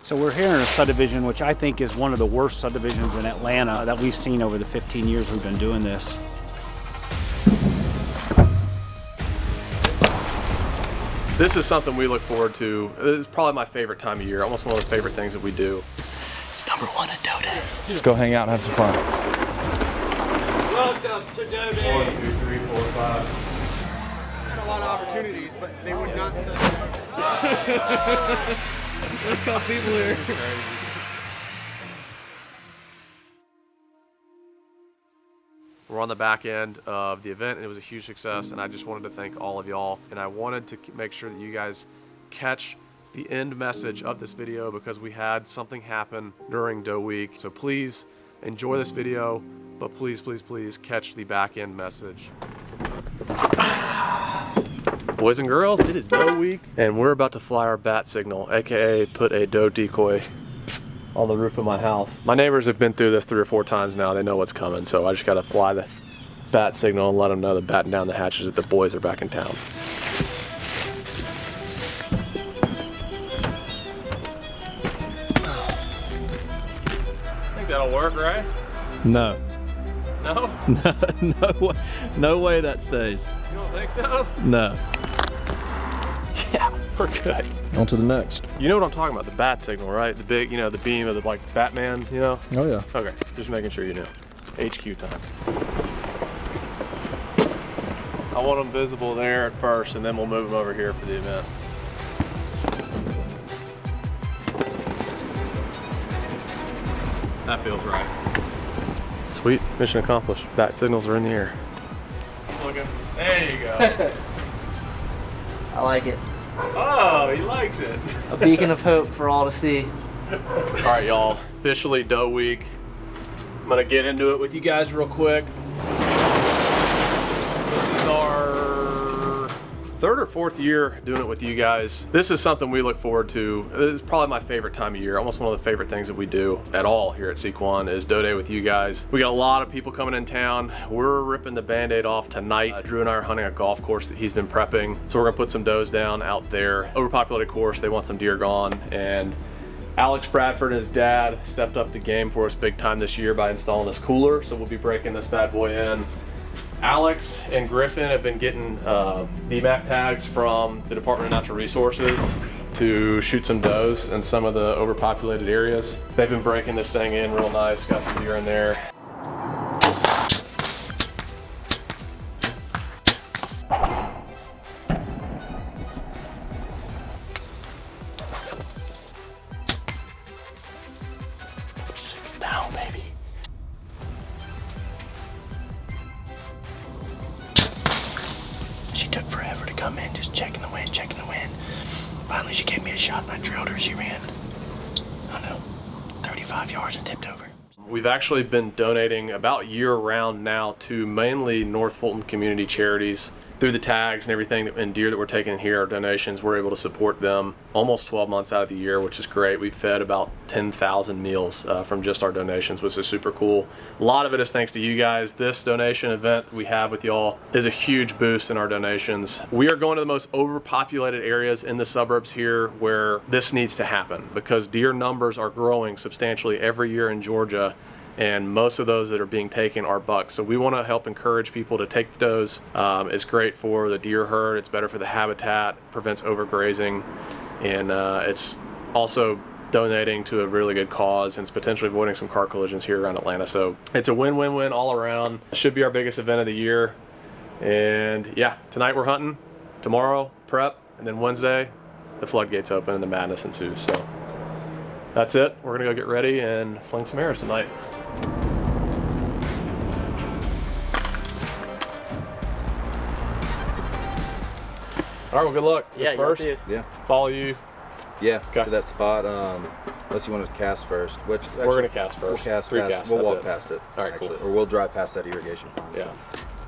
So we're here in a subdivision which I think is one of the worst subdivisions in Atlanta that we've seen over the 15 years we've been doing this. This is something we look forward to. It's probably my favorite time of year, almost one of the favorite things that we do. It's number one at Doe Day. Just go hang out and have some fun. Welcome to Doe Day. 1, 2, 3, 4, 5. Had a lot of opportunities, but they would not set it up. Look how people here. We're on the back end of the event, and it was a huge success, and I just wanted to thank all of y'all, and I wanted to make sure that you guys catch the end message of this video because we had something happen during Doe Week. So please enjoy this video, but please, please, please catch the back end message. Boys and girls, it is Doe Week, and we're about to fly our bat signal, aka put a doe decoy on the roof of my house. My neighbors have been through this 3 or 4 times now. They know what's coming, so I just gotta fly the bat signal and let them know they're batting down the hatches that the boys are back in town. I think that'll work, right? No. No? No way that stays. You don't think so? No. Yeah, we're good. On to the next. You know what I'm talking about, the bat signal, right? The big, you know, the beam of the, like, Batman, you know? Oh yeah. Okay, just making sure you know. HQ time. I want them visible there at first, and then we'll move them over here for the event. That feels right. Sweet, mission accomplished. Bat signals are in the air. Looking. There you go. I like it. Oh, he likes it. A beacon of hope for all to see. All right, y'all. Officially Doe Week. I'm gonna get into it with you guys real quick. This is our 3rd or 4th year doing it with you guys. This is something we look forward to. It's probably my favorite time of year. Almost one of the favorite things that we do at all here at Sequan is Doe Day with you guys. We got a lot of people coming in town. We're ripping the Band-Aid off tonight. Drew and I are hunting a golf course that he's been prepping. So we're gonna put some does down out there. Overpopulated course, they want some deer gone. And Alex Bradford and his dad stepped up the game for us big time this year by installing this cooler. So we'll be breaking this bad boy in. Alex and Griffin have been getting BMAC tags from the Department of Natural Resources to shoot some does in some of the overpopulated areas. They've been breaking this thing in real nice, got some deer in there. Down, baby. She took forever to come in, just checking the wind, checking the wind. Finally, she gave me a shot and I drilled her. She ran, I don't know, 35 yards and tipped over. We've actually been donating about year-round now to mainly North Fulton community charities. Through the tags and everything and deer that we're taking here, our donations, we're able to support them almost 12 months out of the year, which is great. We've fed about 10,000 meals from just our donations, which is super cool. A lot of it is thanks to you guys. This donation event we have with y'all is a huge boost in our donations. We are going to the most overpopulated areas in the suburbs here where this needs to happen because deer numbers are growing substantially every year in Georgia. And most of those that are being taken are bucks. So we want to help encourage people to take does. It's great for the deer herd, it's better for the habitat, prevents overgrazing, and it's also donating to a really good cause and it's potentially avoiding some car collisions here around Atlanta. So it's a win-win-win all around. It should be our biggest event of the year. And yeah, tonight we're hunting, tomorrow prep, and then Wednesday the floodgates open and the madness ensues. So that's it. We're gonna go get ready and fling some arrows tonight. All right, well, good luck. Yeah, Disperse. Yeah. Follow you. Yeah, Okay. to that spot. Unless you want to cast first, which actually, We're gonna cast first. We'll cast 3 past. casts, We'll that's walk it. past it. All right, actually, cool. or we'll drive past that irrigation pond. Yeah. So.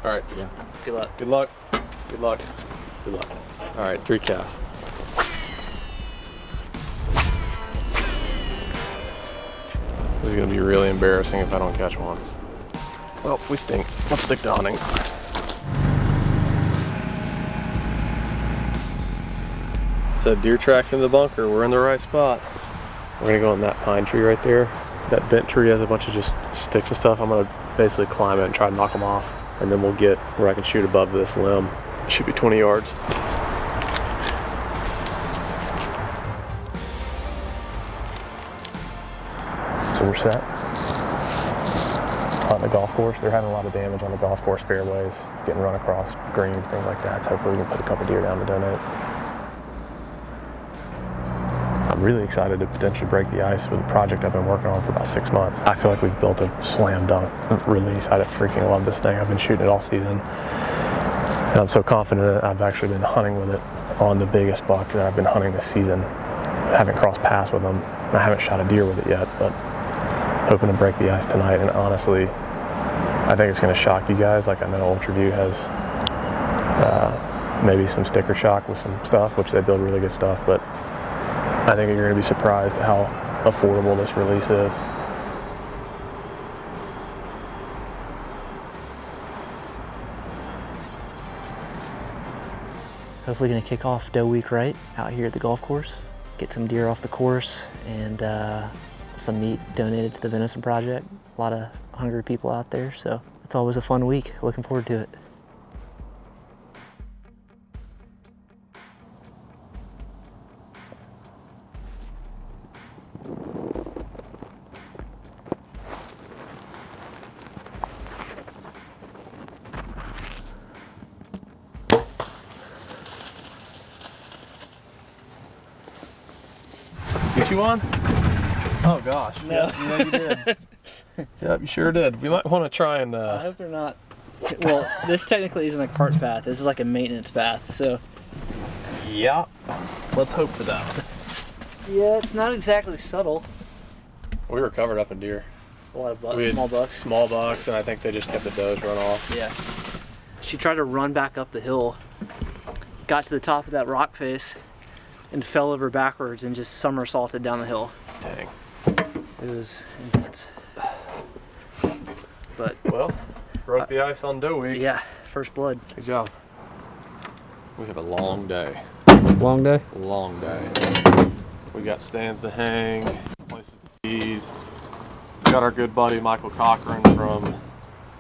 All right. Yeah. Good luck. Good luck. Good luck. Good luck. All right, 3 casts. This is gonna be really embarrassing if I don't catch one. Well, we stink. Let's stick to hunting. Said deer tracks in the bunker. We're in the right spot. We're gonna go in that pine tree right there. That bent tree has a bunch of just sticks and stuff. I'm gonna basically climb it and try to knock them off. And then we'll get where I can shoot above this limb. It should be 20 yards. So we're set. On the golf course, they're having a lot of damage on the golf course fairways, getting run across greens, things like that. So hopefully we can put a couple deer down to donate. I'm really excited to potentially break the ice with a project I've been working on for about 6 months. I feel like we've built a slam dunk release. I freaking love this thing. I've been shooting it all season. And I'm so confident that I've actually been hunting with it on the biggest buck that I've been hunting this season. I haven't crossed paths with them. I haven't shot a deer with it yet, but hoping to break the ice tonight. And honestly, I think it's going to shock you guys. Like, I know Ultraview has maybe some sticker shock with some stuff, which they build really good stuff, but I think you're going to be surprised at how affordable this release is. Hopefully going to kick off doe week right out here at the golf course. Get some deer off the course and some meat donated to the Venison Project. A lot of hungry people out there, so it's always a fun week. Looking forward to it. Get you on? Oh gosh. No. Yeah, you did. Yep, you sure did. We might want to try and I hope they're not. Well, this technically isn't a cart path. This is like a maintenance path, so. yeah. Let's hope for that. Yeah, it's not exactly subtle. We were covered up in deer. A lot of bucks, We had small bucks. Small bucks, and I think they just kept the does run off. Yeah. She tried to run back up the hill, got to the top of that rock face, and fell over backwards and just somersaulted down the hill. Dang. It was intense. But Well, broke the ice on doe week. yeah, first blood. Good job. We have a long day. Long day? Long day. We got stands to hang, places to feed. We got our good buddy Michael Cochran from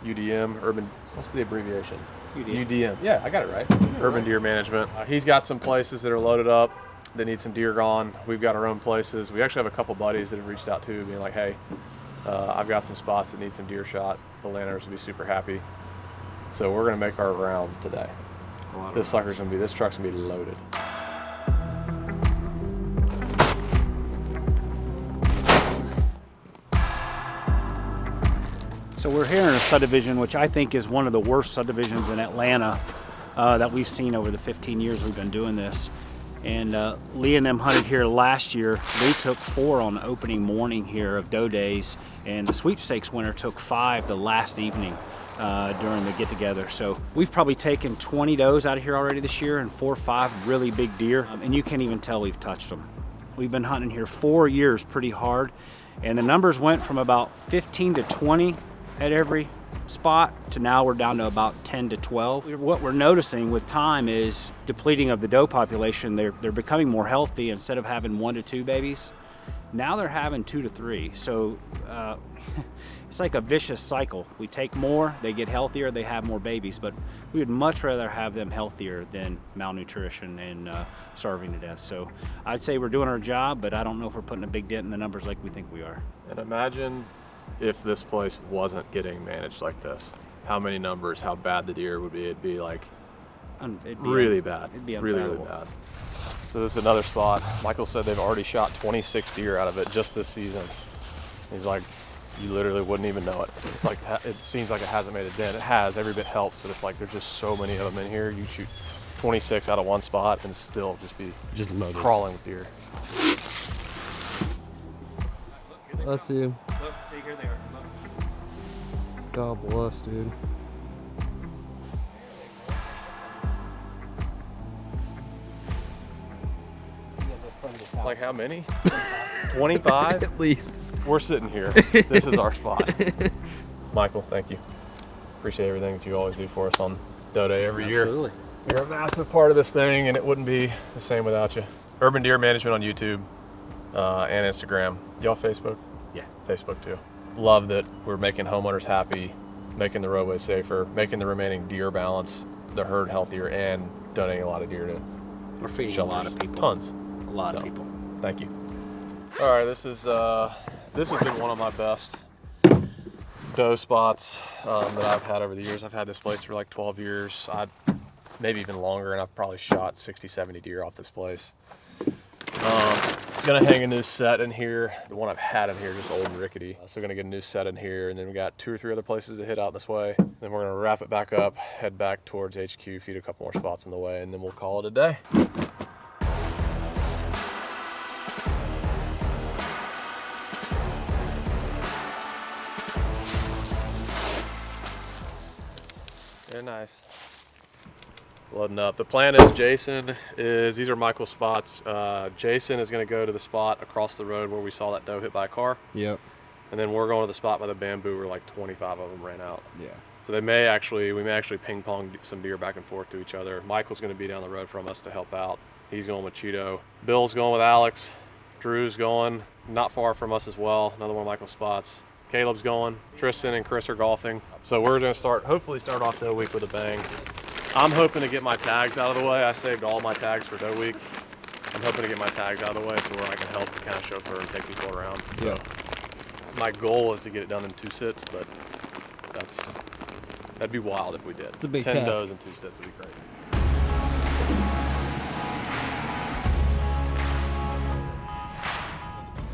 UDM, Urban, what's the abbreviation? UDM. Yeah, I got it right. Urban Deer Management. He's got some places that are loaded up that need some deer gone. We've got our own places. We actually have a couple buddies that have reached out too, being like, hey, I've got some spots that need some deer shot. The landowners will be super happy. So we're gonna make our rounds today. This truck's gonna be loaded. So we're here in a subdivision which I think is one of the worst subdivisions in Atlanta that we've seen over the 15 years we've been doing this. And Lee and them hunted here last year. Lee took 4 on the opening morning here of doe days, and the sweepstakes winner took 5 the last evening during the get together. So we've probably taken 20 does out of here already this year and 4 or 5 really big deer, and you can't even tell we've touched them. We've been hunting here 4 years pretty hard, and the numbers went from about 15 to 20 at every spot to now we're down to about 10 to 12. What we're noticing with time is depleting of the doe population. They're becoming more healthy. Instead of having 1 to 2 babies, now they're having 2 to 3. So it's like a vicious cycle. We take more, they get healthier, they have more babies, but we would much rather have them healthier than malnutrition and starving to death. So I'd say we're doing our job, but I don't know if we're putting a big dent in the numbers like we think we are. And imagine if this place wasn't getting managed like this, how many numbers, how bad the deer would be. It'd be like really bad. It'd be really, really bad. So this is another spot. Michael said they've already shot 26 deer out of it just this season. He's like, you literally wouldn't even know it. It's like, it seems like it hasn't made a dent. It has, every bit helps, but it's like there's just so many of them in here. You shoot 26 out of one spot and still just be Loaded. crawling with deer. I see him. Look, see, here they are. Look. God bless, dude. Like how many? 25? At least. We're sitting here. This is our spot. Michael, thank you. Appreciate everything that you always do for us on Doe Day every year. Absolutely. You're a massive part of this thing, and it wouldn't be the same without you. Urban Deer Management on YouTube. and Instagram. Y'all Facebook? Yeah. Facebook too. Love that we're making homeowners happy, making the roadway safer, making the remaining deer balance, the herd healthier, and donating a lot of deer to We're feeding shelters. a lot of people. Tons. A lot of So, people. Thank you. All right, this has been one of my best doe spots that I've had over the years. I've had this place for like 12 years, maybe even longer, and I've probably shot 60, 70 deer off this place. Gonna hang a new set in here. The one I've had in here is just old and rickety. So gonna get a new set in here, and then we got 2 or 3 other places to hit out this way. Then we're gonna wrap it back up, head back towards HQ, feed a couple more spots on the way, and then we'll call it a day. Very nice. Loading up. The plan is these are Michael's spots. Jason is going to go to the spot across the road where we saw that doe hit by a car. Yep. And then we're going to the spot by the bamboo where like 25 of them ran out. Yeah. So we may actually ping pong some deer back and forth to each other. Michael's going to be down the road from us to help out. He's going with Cheeto. Bill's going with Alex. Drew's going not far from us as well. Another one of Michael's spots. Caleb's going. Tristan and Chris are golfing. So we're going to hopefully start off the week with a bang. I'm hoping to get my tags out of the way. I saved all my tags for doe week. I'm hoping to get my tags out of the way so where I can help kind of chauffeur and take people around. Yeah. So my goal is to get it done in 2 sits, but that'd be wild if we did. It's a big 10 task. does in 2 sits would be great.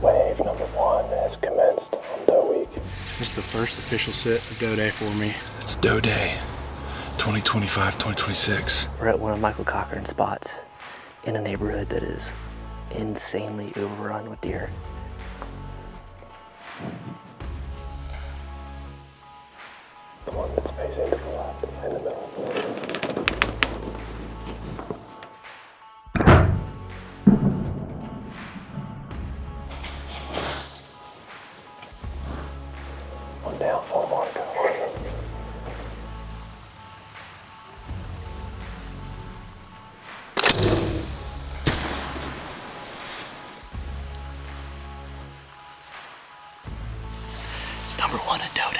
Wave number 1 has commenced on doe week. This is the first official sit of doe day for me. It's doe day, 2025, 2026. We're at one of Michael Cochran's spots in a neighborhood that is insanely overrun with deer. The one that's facing to the left in the middle. One down, full mark. It's number 1 at doe day.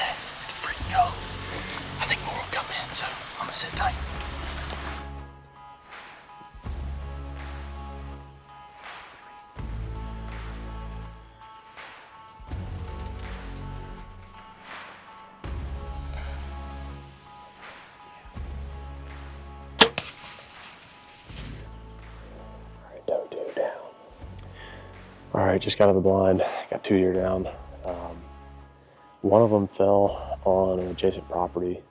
Freaking go. I think more will come in, so I'm gonna sit tight. Doe 2 down. All right, just got out of the blind. Got 2 deer down. One of them fell on an adjacent property,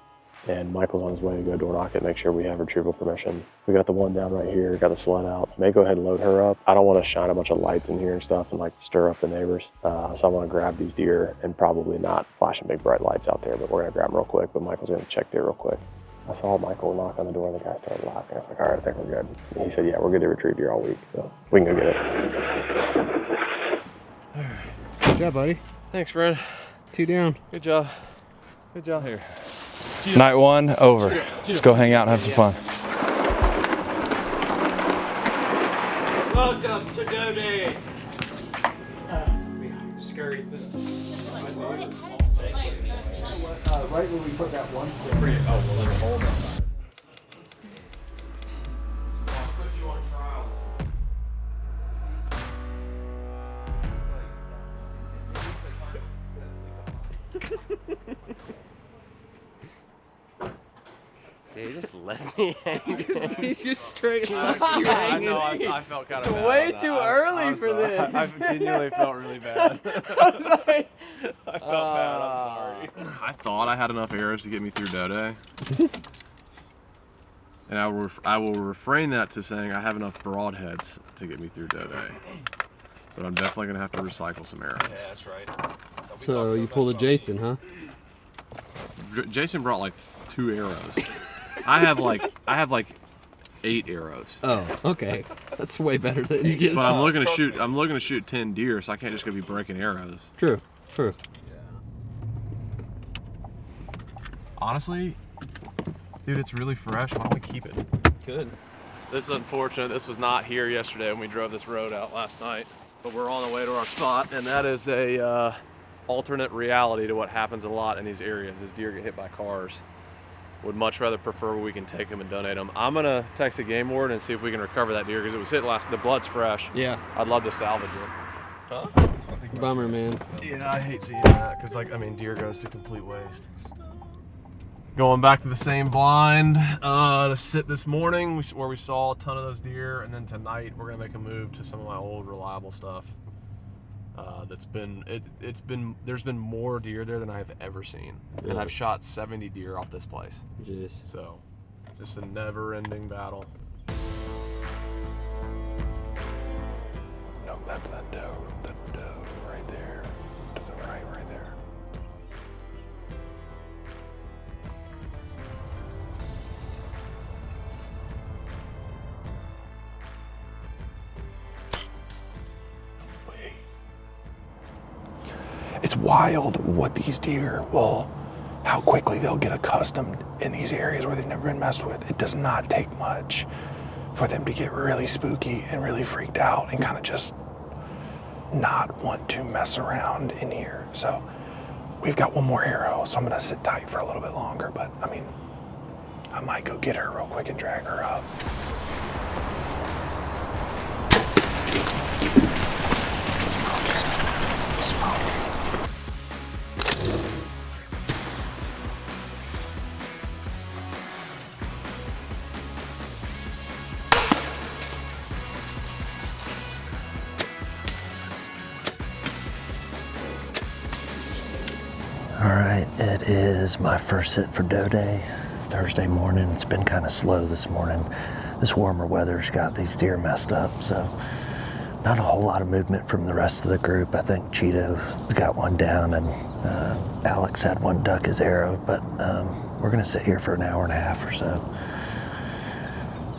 and Michael's on his way to go door knock it, make sure we have retrieval permission. We got the one down right here, got the sled out. I may go ahead and load her up. I don't want to shine a bunch of lights in here and stuff and like stir up the neighbors. So I want to grab these deer and probably not flashing big bright lights out there, but we're gonna grab them real quick. But Michael's gonna check there real quick. I saw Michael knock on the door and the guy started laughing. I was like, all right, I think we're good. And he said, yeah, we're good to retrieve deer all week, so we can go get it. Good job, buddy. Thanks, friend. 2 down. Good job. Good job here. Night 1 over. Let's go hang out and have some fun. Welcome to doe day. Scary. This is right where we put that one stick. Oh, well, there's a hole down there. I'll put you on trial. Dude, just let me hang. He's just straight left you I hanging. know, I felt kind of bad. way on too that. early I'm for sorry. this. I genuinely felt really bad. I was like, I felt bad, I'm sorry. I thought I had enough arrows to get me through doe day. And I will refrain that to saying I have enough broadheads to get me through doe day. But I'm definitely going to have to recycle some arrows. Yeah, that's right. So you pulled a Jason, huh? Jason brought like 2 arrows. I have like 8 arrows. Oh, okay. That's way better than just. But I'm looking to shoot 10 deer, so I can't just go be breaking arrows. True. True. Honestly, dude, it's really fresh. Why don't we keep it? Good. This is unfortunate. This was not here yesterday when we drove this road out last night. But we're on the way to our spot, and that is a alternate reality to what happens a lot in these areas is deer get hit by cars. Would much rather prefer we can take them and donate them. I'm gonna text the game warden and see if we can recover that deer because it was hit last. The blood's fresh. Yeah. I'd love to salvage it. Huh? Bummer, man. Yeah, I hate seeing that because, like, I mean, deer goes to complete waste. Going back to the same blind to sit this morning where we saw a ton of those deer, and then tonight we're gonna make a move to some of my old reliable stuff. There's been more deer there than I have ever seen, and I've shot 70 deer off this place. Jeez. So, just a never-ending battle. No, that's that doe. The doe right there, to the right there. It's wild what these deer will, how quickly they'll get accustomed in these areas where they've never been messed with. It does not take much for them to get really spooky and really freaked out and kind of just not want to mess around in here. So we've got one more arrow, so I'm gonna sit tight for a little bit longer, but I mean, I might go get her real quick and drag her up. All right, it is my first sit for doe day, Thursday morning. It's been kind of slow this morning. This warmer weather's got these deer messed up, so not a whole lot of movement from the rest of the group. I think Cheeto got one down and Alex had one duck his arrow, but we're gonna sit here for an hour and a half or so.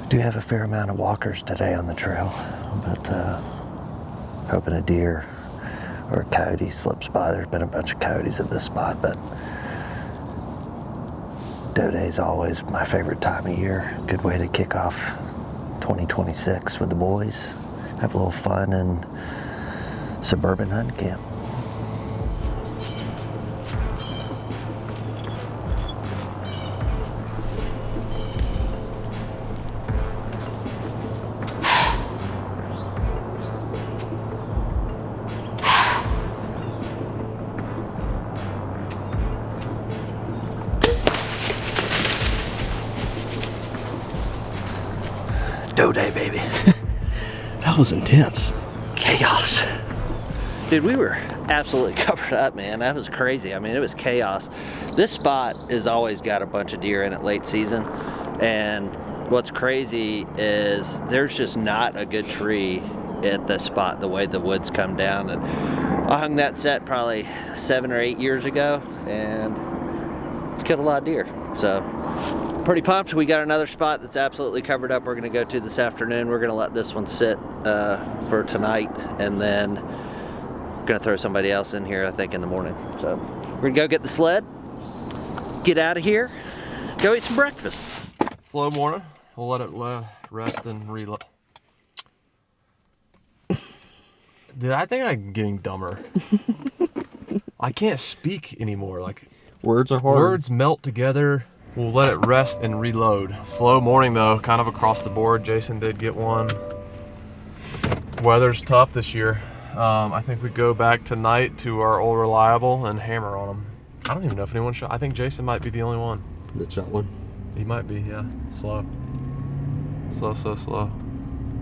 Do have a fair amount of walkers today on the trail, but hoping a deer or a coyote slips by. There's been a bunch of coyotes at this spot, but doe day is always my favorite time of year. Good way to kick off 2026 with the boys. Have a little fun in suburban hunting camp. Doe day, baby. That was intense. Chaos. Dude, we were absolutely covered up, man. That was crazy. I mean, it was chaos. This spot has always got a bunch of deer in it late season. And what's crazy is there's just not a good tree at this spot, the way the woods come down. And I hung that set probably 7 or 8 years ago, and it's killed a lot of deer. So pretty pumped. We got another spot that's absolutely covered up we're gonna go to this afternoon. We're gonna let this one sit for tonight, and then we're gonna throw somebody else in here, I think, in the morning. So we're gonna go get the sled, get out of here, go eat some breakfast. Slow morning. We'll let it rest and reload. Dude, I think I'm getting dumber. I can't speak anymore. Like, Words are hard. words melt together. We'll let it rest and reload. Slow morning though, kind of across the board. Jason did get one. Weather's tough this year. I think we go back tonight to our old reliable and hammer on them. I don't even know if anyone shot. I think Jason might be the only one. That shot one. He might be, yeah. Slow. Slow, so slow.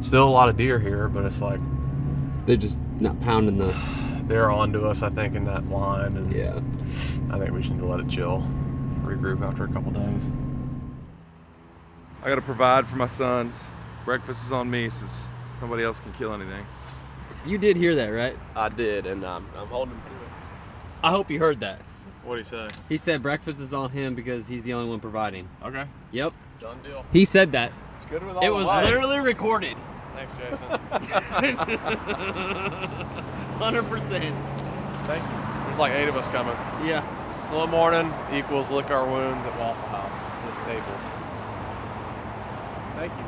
Still a lot of deer here, but it's like They're just not pounding the... they're on to us, I think, in that line. And Yeah. I think we should let it chill. Regroup after a couple days. I gotta provide for my sons. Breakfast is on me since nobody else can kill anything. You did hear that, right? I did, and I'm holding him to it. I hope you heard that. What'd he say? He said breakfast is on him because he's the only one providing. Okay. Yep. Done deal. He said that. It's good with all It the was lights. literally recorded. Thanks, Jason. 100%. Thank you. There's like 8 of us coming. Yeah. Slow morning equals lick our wounds at Waffle House. The staple. Thank you.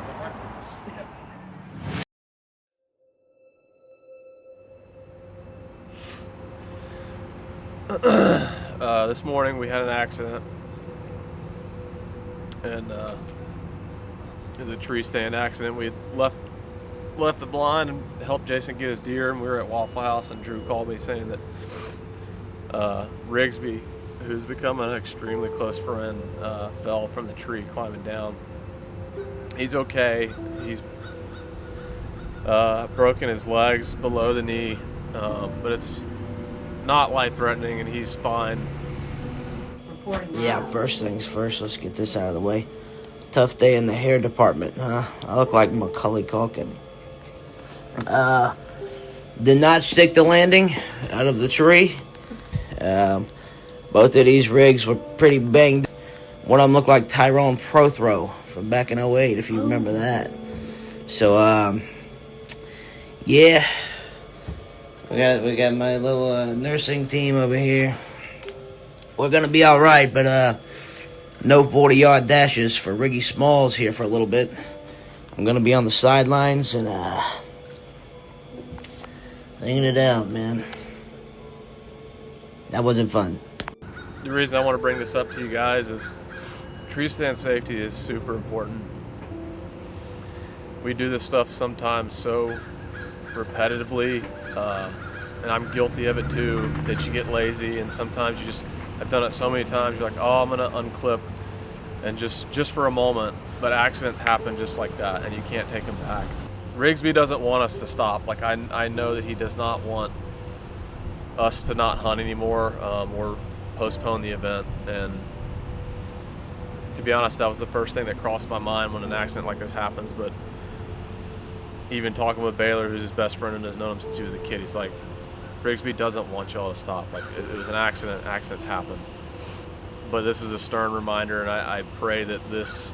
This morning we had an accident, and it was a tree stand accident. We left the blind and helped Jason get his deer, and we were at Waffle House, and Drew called me saying that Rigsby, who's become an extremely close friend, fell from the tree climbing down. He's okay. He's broken his legs below the knee, but it's not life-threatening, and he's fine. Yeah, first things first, let's get this out of the way. Tough day in the hair department, huh? I look like Macaulay Culkin. Did not stick the landing out of the tree. Both of these rigs were pretty banged. One of them looked like Tyrone Prothro from back in 08, if you remember that. So, yeah. We got my little nursing team over here. We're gonna be all right, but no 40-yard dashes for Riggy Smalls here for a little bit. I'm gonna be on the sidelines and hanging it out, man. That wasn't fun. The reason I want to bring this up to you guys is tree stand safety is super important. We do this stuff sometimes so repetitively, and I'm guilty of it too, that you get lazy, and sometimes you just, I've done it so many times, you're like, oh, I'm gonna unclip, and just for a moment, but accidents happen just like that, and you can't take them back. Rigsby doesn't want us to stop. Like, I know that he does not want us to not hunt anymore, or postpone the event, and to be honest, that was the first thing that crossed my mind when an accident like this happens. But even talking with Baylor, who's his best friend and has known him since he was a kid, he's like, Rigsby doesn't want y'all to stop. Like, it was an accident. Accidents happen. But this is a stern reminder, and I pray that this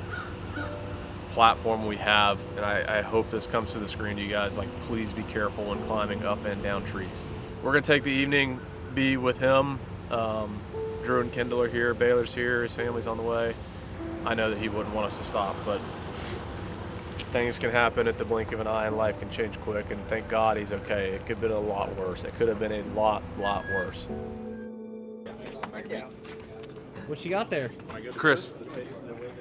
platform we have, and I hope this comes to the screen to you guys, like, please be careful when climbing up and down trees. We're going to take the evening, be with him. Drew and Kendall are here. Baylor's here. His family's on the way. I know that he wouldn't want us to stop, but things can happen at the blink of an eye, and life can change quick, and thank God he's okay. It could have been a lot worse. It could have been a lot worse. What you got there? Chris.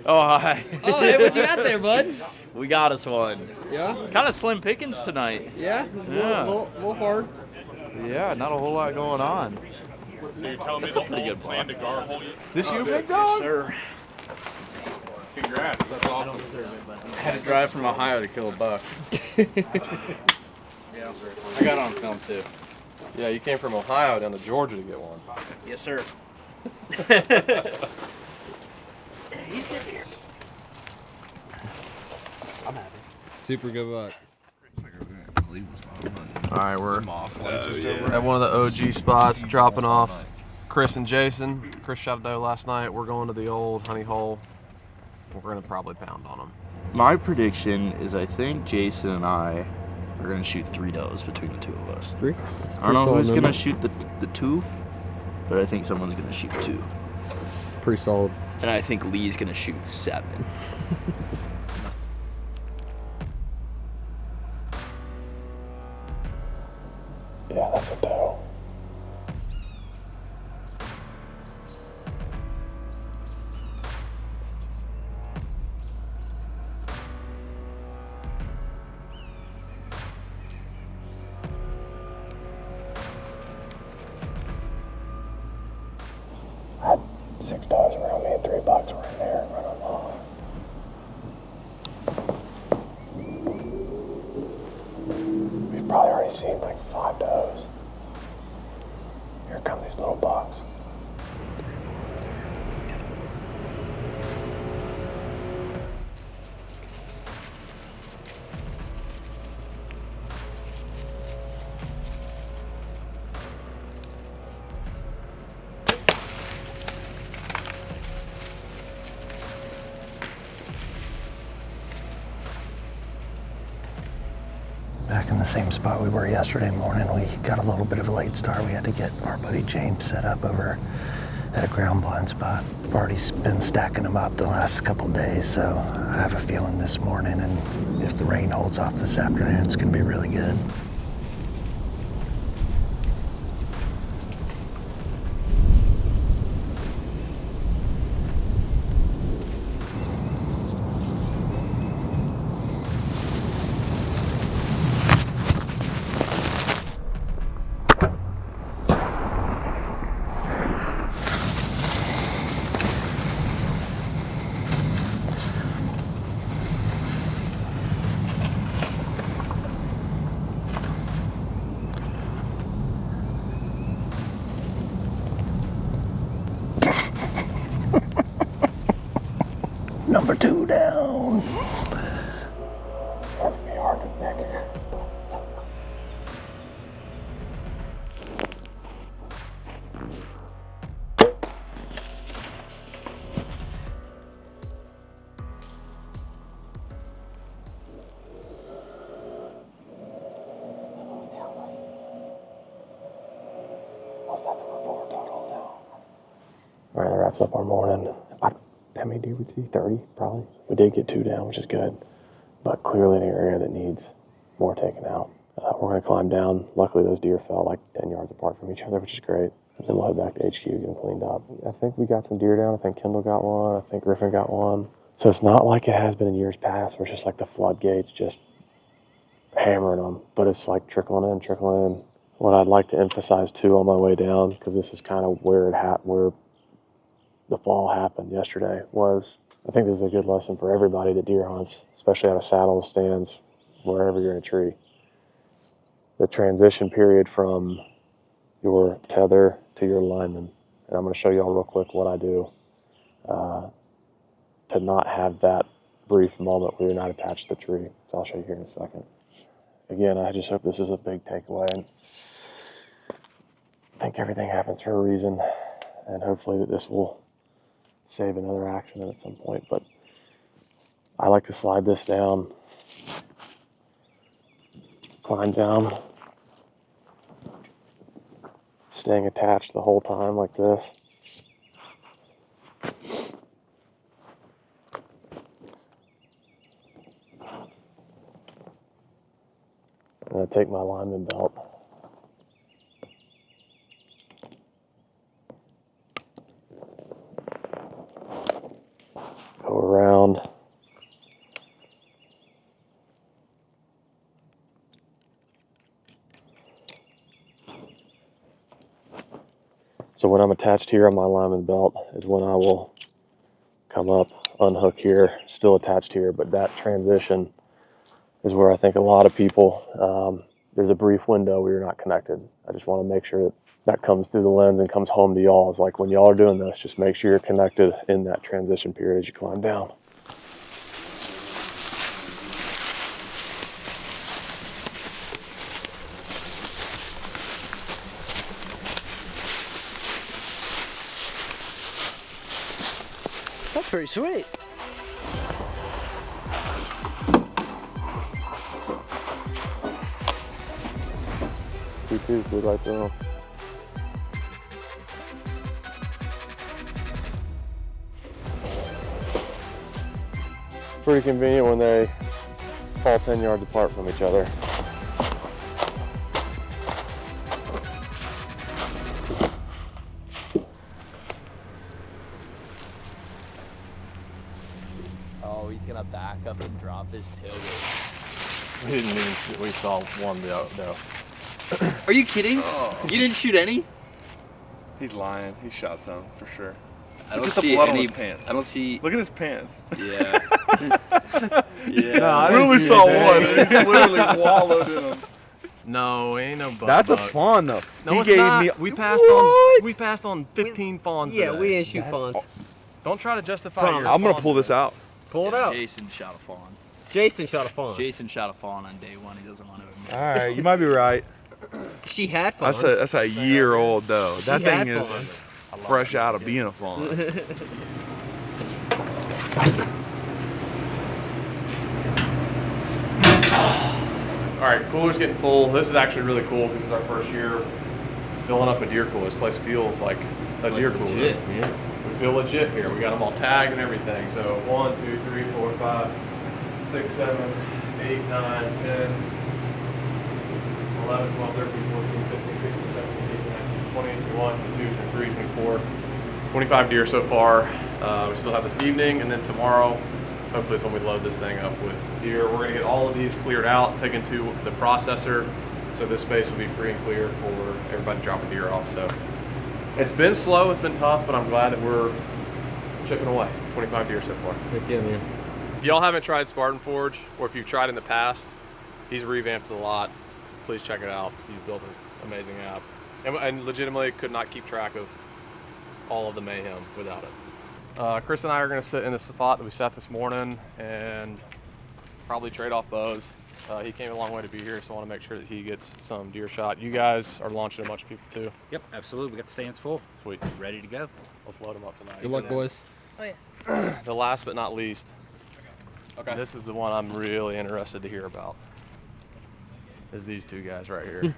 Oh, hi. Oh, hey, what you got there, bud? We got us one. Yeah? Kind of slim pickings tonight. Yeah? Yeah. A little hard. Yeah, not a whole lot going on. That's a pretty good buck. This you, big dog? Yes, sir. Congrats, that's awesome. Had to drive from Ohio to kill a buck. I got on film too. Yeah, you came from Ohio down to Georgia to get one. Yes, sir. I'm happy. Super good buck. All right, we're at one of the OG spots, dropping off Chris and Jason. Chris shot a doe last night. We're going to the old honey hole. We're going to probably pound on them. My prediction is I think Jason and I are going to shoot 3 does between the two of us. 3? I don't know who's going to shoot the 2, but I think someone's going to shoot 2. Pretty solid. And I think Lee's going to shoot 7. Yeah, that's a doe. I had 6 does around me and 3 bucks were in there and running off. We've probably already seen like 5 does. Here come these little bucks. Back in the same spot we were yesterday morning. We got a little bit of a late start. We had to get our buddy James set up over at a ground blind spot. I've already been stacking them up the last couple days, so I have a feeling this morning, and if the rain holds off this afternoon, it's gonna be really good. Number 2 down. That's gonna be hard to pick. What's that number 4 total now? All right, that wraps up our morning. How many deer we see? 30, probably. We did get 2 down, which is good, but clearly an area that needs more taken out. We're going to climb down. Luckily, those deer fell like 10 yards apart from each other, which is great. And then we'll head back to HQ, get them cleaned up. I think we got some deer down. I think Kendall got one. I think Griffin got one. So it's not like it has been in years past where it's just like the floodgates just hammering them, but it's like trickling in, trickling in. What I'd like to emphasize too on my way down, because this is kind of where where the fall happened yesterday, was I think this is a good lesson for everybody that deer hunts, especially out of saddle stands, wherever you're in a tree. The transition period from your tether to your lineman, and I'm going to show you all real quick what I do to not have that brief moment where you're not attached to the tree. So I'll show you here in a second. Again, I just hope this is a big takeaway, and I think everything happens for a reason, and hopefully that this will save another accident at some point. But I like to slide this down, climb down, staying attached the whole time like this. And I take my lineman belt. Go around. So when I'm attached here on my lineman belt is when I will come up, unhook here, still attached here, but that transition is where I think a lot of people, there's a brief window where you're not connected. I just want to make sure that that comes through the lens and comes home to y'all. It's like when y'all are doing this, just make sure you're connected in that transition period as you climb down. That's pretty sweet. Two good right there. Pretty convenient when they fall 10 yards apart from each other. Oh, he's gonna back up and drop his tailgate. We didn't even, we saw one though. Are you kidding? Oh. You didn't shoot any? He's lying. He shot some for sure. I don't Look at see the blood any, on his pants. I don't see. Look at his pants. Yeah. Yeah. No, I only saw one. And he's literally wallowed in them. No, ain't no buck. That's a fawn though. No, he it's gave not. me. We passed on 15 fawns. Yeah, today. we didn't shoot fawns. Don't try to justify Promise. your I'm gonna fawn pull this today. out. Pull it out. Jason shot a fawn. Jason shot a fawn. Jason shot a fawn on day one. He doesn't want to admit. All right, you might be right. She had fawns. That's a year old though. That She thing had is fawns. fresh out of being a fawn. All right, cooler's getting full. This is actually really cool because this is our first year filling up a deer cooler. This place feels like a deer cooler. Legit, yeah. We feel legit here. We got them all tagged and everything. So 1, 2, 3, 4, 5, 6, 7, 8, 9, 10, 11, 12, 13, 14, 15, 16, 17, 18, 19, 20, 21, 22, 23, 24, 25 deer so far. We still have this evening, and then tomorrow, hopefully is when we load this thing up with deer. We're gonna get all of these cleared out, taken to the processor, so this space will be free and clear for everybody to drop a deer off. So it's been slow, it's been tough, but I'm glad that we're chipping away. 25 deer so far. Heck yeah, man. If y'all haven't tried Spartan Forge, or if you've tried in the past, he's revamped it a lot. Please check it out. He's built an amazing app. And legitimately could not keep track of all of the mayhem without it. Chris and I are going to sit in the spot that we sat this morning and probably trade off bows. He came a long way to be here, so I want to make sure that he gets some deer shot. You guys are launching a bunch of people too. Yep, absolutely. We got the stands full. Sweet. Ready to go. Let's load them up tonight. Good luck, boys. Oh yeah. The last but not least. Okay. This is the one I'm really interested to hear about. Is these two guys right here.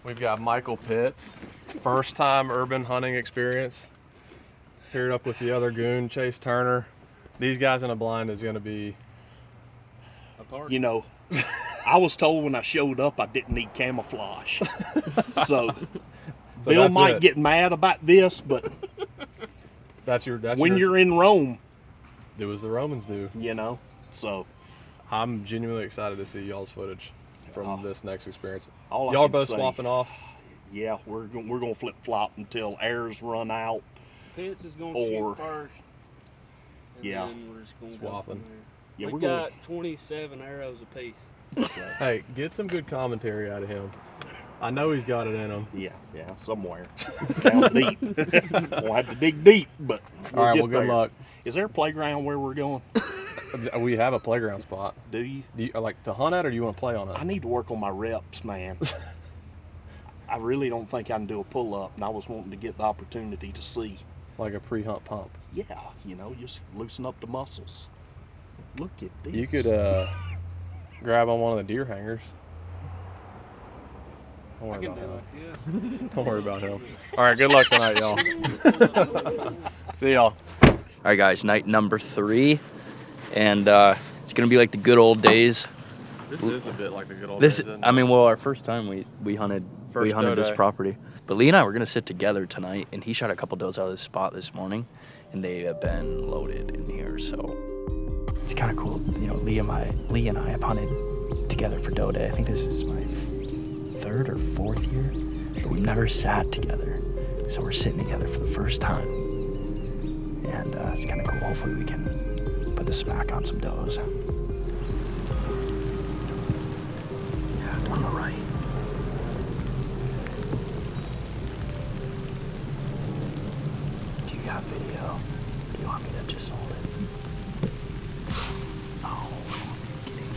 We've got Michael Pitts, first time urban hunting experience. Paired up with the other goon, Chase Turner. These guys in a blind is going to be You know, I was told when I showed up I didn't need camouflage. So Bill might get mad about this, but when you're in Rome, do as the Romans do. You know, so I'm genuinely excited to see y'all's footage from this next experience. All y'all are both swapping off. Yeah, we're gonna flip flop until airs run out. Pitts is gonna shoot first. And then we're just gonna swapping. Yeah, we got 27 arrows apiece. So. Hey, get some good commentary out of him. I know he's got it in him. Yeah, somewhere. Down deep. We'll have to dig deep, but all right. Well, good luck. Is there a playground where we're going? We have a playground spot. Do you? Do you like to hunt at, or do you want to play on it? I need to work on my reps, man. I really don't think I can do a pull-up, and I was wanting to get the opportunity to see. Like a pre-hunt pump. Yeah, you know, just loosen up the muscles. Look at this. You could grab on one of the deer hangers. Don't worry about him. Don't worry about him. All right, good luck tonight, y'all. See y'all. All right, guys, night number 3, and it's gonna be like the good old days. This is a bit like the good old days. I mean, well, our first time we hunted this property. But Lee and I were gonna sit together tonight, and he shot a couple does out of this spot this morning, and they have been loaded in here. So it's kind of cool, you know. Lee and I have hunted together for doe day. I think this is my 3rd or 4th year, but we've never sat together. So we're sitting together for the first time, and it's kind of cool. Hopefully we can put the smack on some does. Yeah, on the right. Do you got video? Do you want me to just hold it? No, I'm kidding.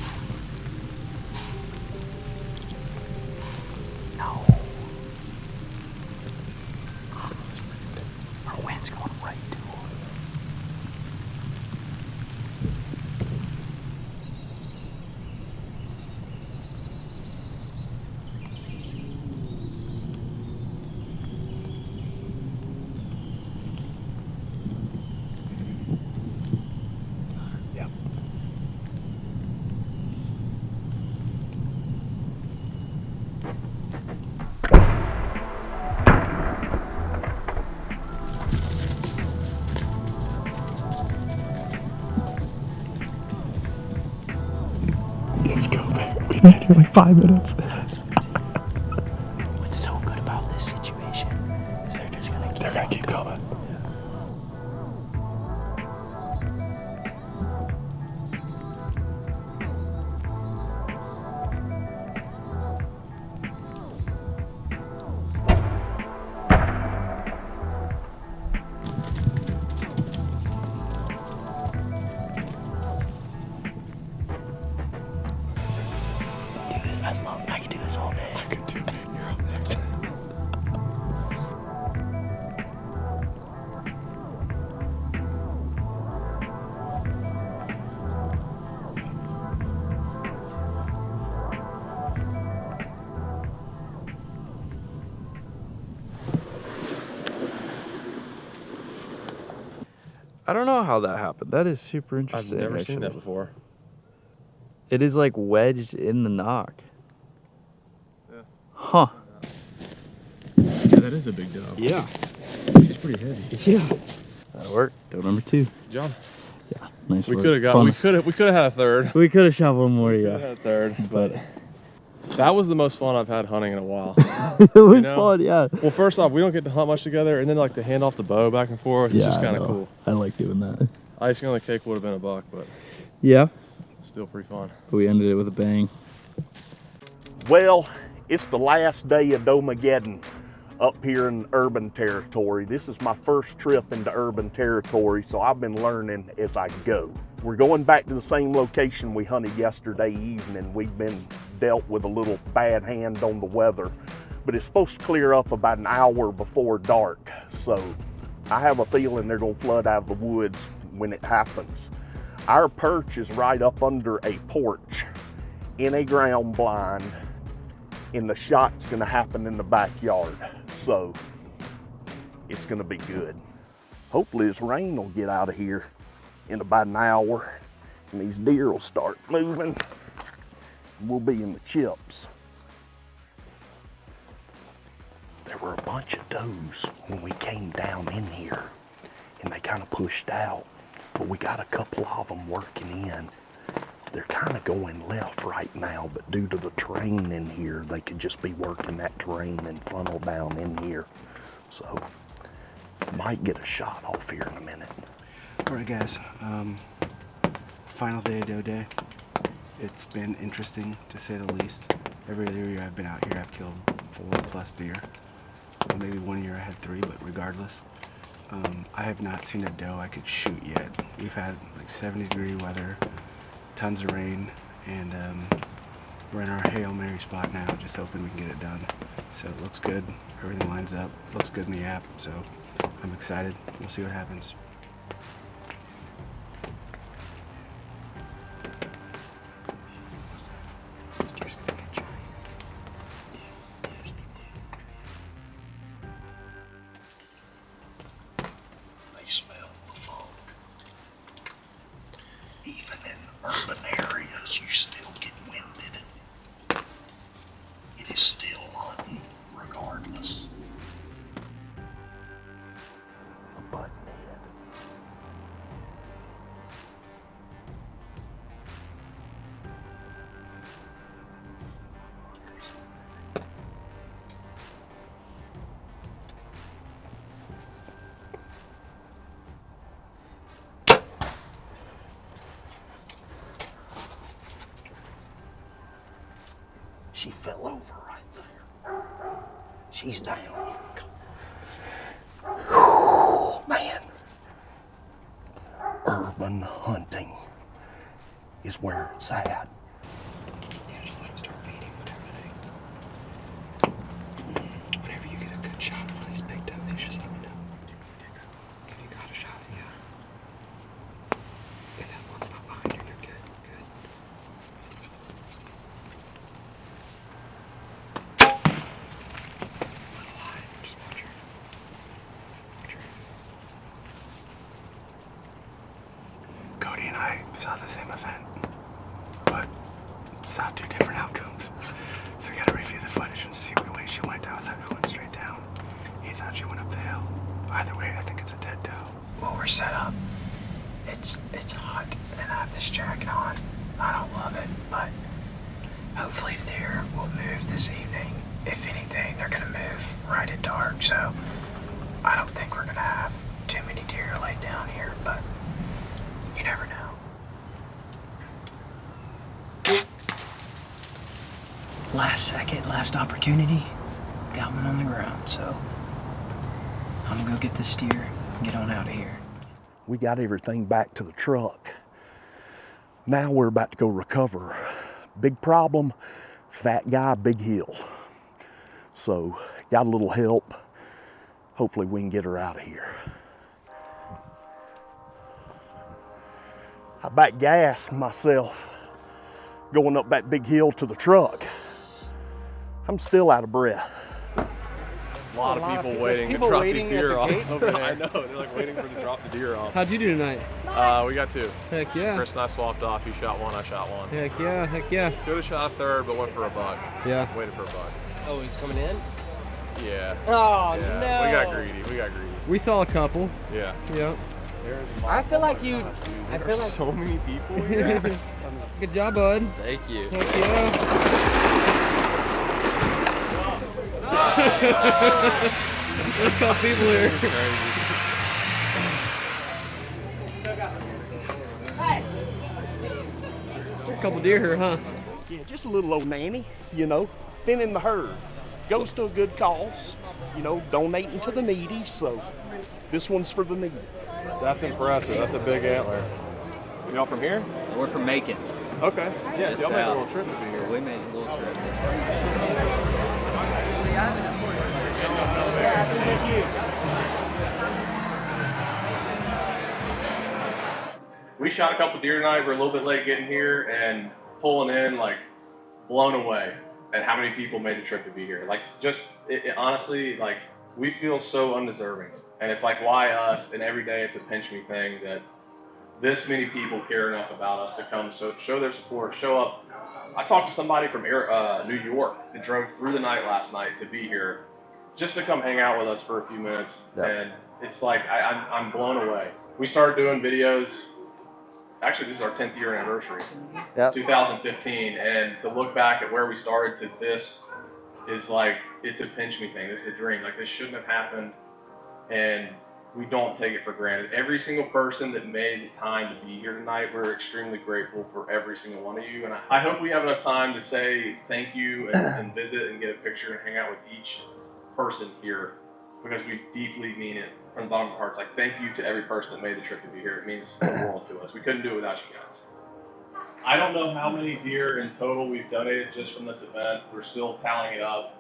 No. Our wind's going right to it. Let's go, man. We made it in like 5 minutes. What's so good about this situation is they're just gonna keep coming. I can do this all day. I could do it. You're up next. I don't know how that happened. That is super interesting. I've never seen that before. It is like wedged in the knock. Yeah. Huh. Yeah, that is a big dove. Yeah. She's pretty heavy. Yeah. That'll work. Doe number 2. John. Yeah. Nice We work. could have got. Fun. We could have had a third. We could have shot one more. We Yeah. could have had a third, but that was the most fun I've had hunting in a while. It was fun. Yeah. Well, first off, we don't get to hunt much together, and then like to hand off the bow back and forth. It's just kind of cool. I like doing that. Icing on the cake would have been a buck, but Yeah. still pretty fun. We ended it with a bang. Well, it's the last day of Domageddon. up here in urban territory. This is my first trip into urban territory, so I've been learning as I go. We're going back to the same location we hunted yesterday evening. We've been dealt with a little bad hand on the weather, but it's supposed to clear up about an hour before dark. So I have a feeling they're gonna flood out of the woods when it happens. Our perch is right up under a porch in a ground blind, and the shot's gonna happen in the backyard. So it's gonna be good. Hopefully this rain will get out of here in about an hour and these deer will start moving. We'll be in the chips. There were a bunch of does when we came down in here and they kind of pushed out, but we got a couple of them working in. They're kind of going left right now, but due to the terrain in here, they could just be working that terrain and funnel down in here. So, might get a shot off here in a minute. All right, guys. Final day of doe day. It's been interesting, to say the least. Every other year I've been out here, I've killed 4+ deer. Maybe one year I had 3, but regardless. I have not seen a doe I could shoot yet. We've had like 70-degree weather, tons of rain, and we're in our Hail Mary spot now, just hoping we can get it done. So it looks good, everything lines up, looks good in the app, so I'm excited. We'll see what happens. They smell the funk. Even in urban areas, you still get winded. It is still hunting regardless. A buttonhead. She fell over right there. She's down. Whew, man. Urban hunting is where it's at. Yeah, just let him start feeding whenever whenever you get a good shot of these big does, just let me know. If you got a shot, yeah. And that one's not behind you, you're good, good. Just watch her. Watch her. Cody and I saw the same event, but saw 2 different outcomes. So we gotta review the footage and see which way she went. I thought she went straight down. He thought she went up the hill. Either way, I think it's a dead doe. Well, we're set up. It's hot, and I have this jacket on. I don't love it, but hopefully the deer will move this evening. If anything, they're gonna move right at dark, so I don't think we're gonna have too many deer laid down here, but you never know. Last second, last opportunity, got one on the ground, so I'm gonna go get this deer and get on out of here. We got everything back to the truck. Now we're about to go recover. Big problem, fat guy, big hill. So, got a little help. Hopefully we can get her out of here. I back gassed myself going up that big hill to the truck. I'm still out of breath. A lot of people waiting to drop these deer off. I know, they're like waiting for to drop the deer off. How'd you do tonight? We got 2. Heck yeah. Chris and I swapped off. He shot 1, I shot 1. Heck yeah, heck yeah. Could have shot a 3rd, but went for a buck. Yeah. Waited for a buck. Oh, he's coming in? Yeah. Oh, yeah. no. We got greedy. We got greedy. We saw a couple. Yeah. Yep. I feel like you. I There feel are like so many people here. Good job, bud. Thank you. Heck yeah. Look how people here. A couple deer here, huh? Yeah, just a little old nanny, you know, thin in the herd. goes to a good cause, you know, donating to the needy. So this one's for the needy. That's impressive. That's a big antler. Y'all from here? We're from Macon. Okay. Yeah, so y'all made a south. little trip to be here. We made a little trip. We shot a couple deer tonight. We're a little bit late getting here and pulling in, like, blown away at how many people made the trip to be here. Like, just honestly, like, we feel so undeserving. And it's like, why us? And every day it's a pinch me thing that this many people care enough about us to come, so show their support, show up. I talked to somebody from New York that drove through the night last night to be here just to come hang out with us for a few minutes. Yep. And it's like, I'm blown away. We started doing videos. Actually, this is our 10th year anniversary, 2015, and to look back at where we started to this is like, it's a pinch me thing. This is a dream. Like, this shouldn't have happened, and we don't take it for granted. Every single person that made the time to be here tonight, we're extremely grateful for every single one of you, and I hope we have enough time to say thank you and visit and get a picture and hang out with each person here, because we deeply mean it from the bottom of our hearts. Like, thank you to every person that made the trip to be here. It means the world to us. We couldn't do it without you guys. I don't know how many deer in total we've donated just from this event. We're still tallying it up.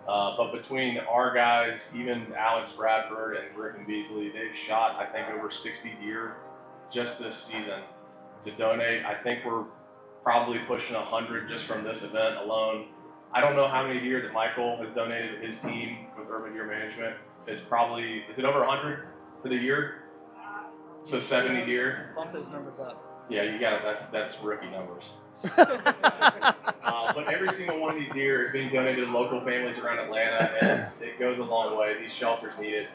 But between our guys, even Alex Bradford and Griffin Beasley, they've shot, I think, over 60 deer just this season to donate. I think we're probably pushing 100 just from this event alone. I don't know how many deer that Michael has donated to his team with Urban Deer Management. It's probably, is it over 100 for the year? So 70 deer? Bump those numbers up. Yeah, you got it. That's rookie numbers. But every single one of these deer is being donated to local families around Atlanta, and it goes a long way. These shelters need it.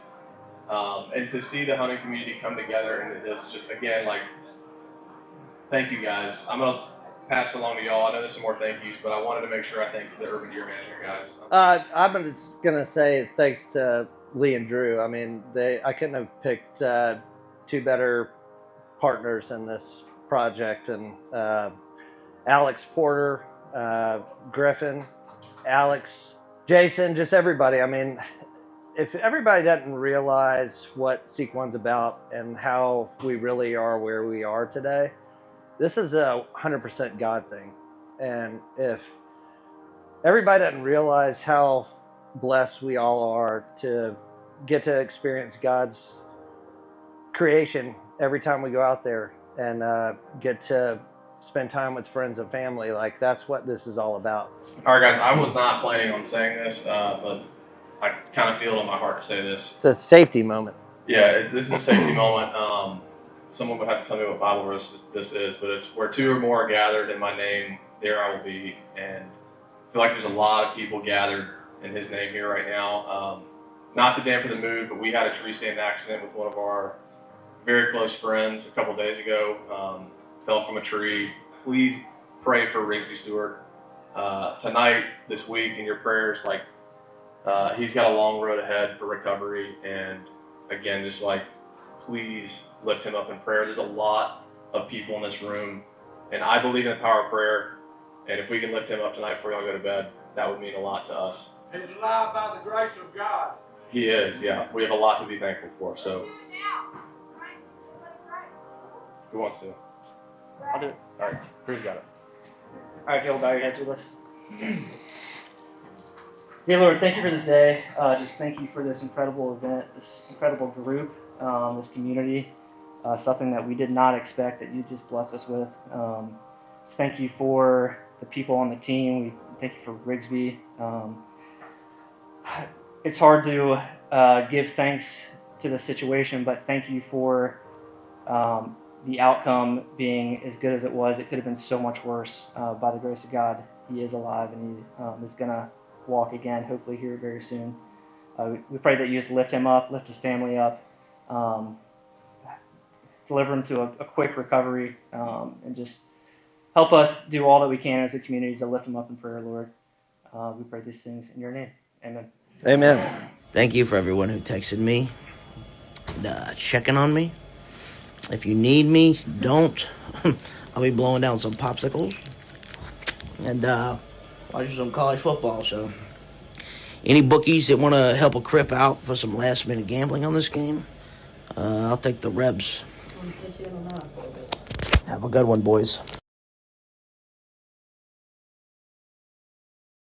And to see the hunting community come together into this, just again, like, thank you guys. I'm going to pass along to y'all. I know there's some more thank yous, but I wanted to make sure I thanked the Urban Deer Management guys. I'm just going to say thanks to Lee and Drew. I mean, I couldn't have picked two better partners in this project. And Alex Porter, Griffin, Alex, Jason, just everybody. I mean, if everybody doesn't realize what Seek One's about and how we really are where we are today, this is a 100% God thing. And if everybody doesn't realize how blessed we all are to get to experience God's creation every time we go out there and get to spend time with friends and family, like, that's what this is all about. All right, guys, I was not planning on saying this, but I kind of feel it in my heart to say this. It's a safety moment. Yeah, this is a safety moment. Someone would have to tell me what Bible verse this is, but it's where two or more are gathered in my name, there I will be. And I feel like there's a lot of people gathered in his name here right now. Not to dampen the mood, but we had a tree stand accident with one of our very close friends a couple days ago. Fell from a tree. Please pray for Rigsby Stewart tonight, this week, in your prayers. Like, he's got a long road ahead for recovery, and again, just like, please lift him up in prayer. There's a lot of people in this room, and I believe in the power of prayer, and if we can lift him up tonight before y'all go to bed, that would mean a lot to us. He's alive by the grace of God. He is, yeah. We have a lot to be thankful for, so. Who wants to? I'll do it. All right, Crew's got it. All right, if you'll bow your heads with us. Dear Lord, thank you for this day. Just thank you for this incredible event, this incredible group, this community, something that we did not expect that you just blessed us with. Just thank you for the people on the team. We thank you for Rigsby. It's hard to give thanks to the situation, but thank you for the outcome being as good as it was. It could have been so much worse. By the grace of God, he is alive, and he is going to walk again, hopefully here very soon. We pray that you just lift him up, lift his family up, deliver him to a quick recovery, and just help us do all that we can as a community to lift him up in prayer, Lord. We pray these things in your name. Amen. Amen. Thank you for everyone who texted me and checking on me. If you need me, don't. I'll be blowing down some popsicles and watching some college football. So, Any bookies that want to help a crip out for some last-minute gambling on this game? I'll take the Rebs. Have a good one, boys.